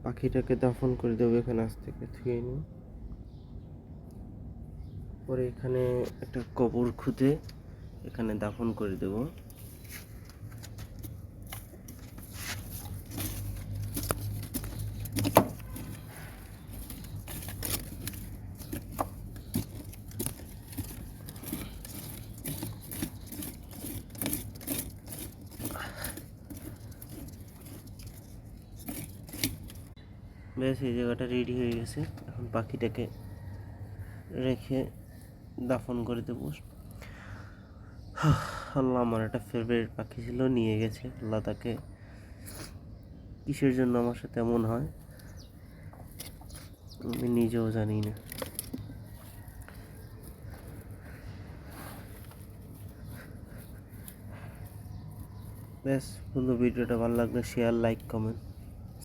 পাখিটাকে দাফন করে দেবো এখানে, আজ থেকে ধুয়ে নিই। পরে এখানে একটা কবর খুঁজে এখানে দাফন করে দেবো। ব্যাস, এই জায়গাটা রেডি হয়ে গেছে। এখন পাখিটাকে রেখে দাফন করে দেবো। আল্লাহ, আমার একটা ফেভারিট পাখি ছিল, নিয়ে গেছে। আল্লাহ তাকে কিসের জন্য আমার সাথে এমন হয় আমি নিজেও জানি না। ব্যাস বন্ধু, ভিডিওটা ভালো লাগলে শেয়ার, লাইক, কমেন্ট।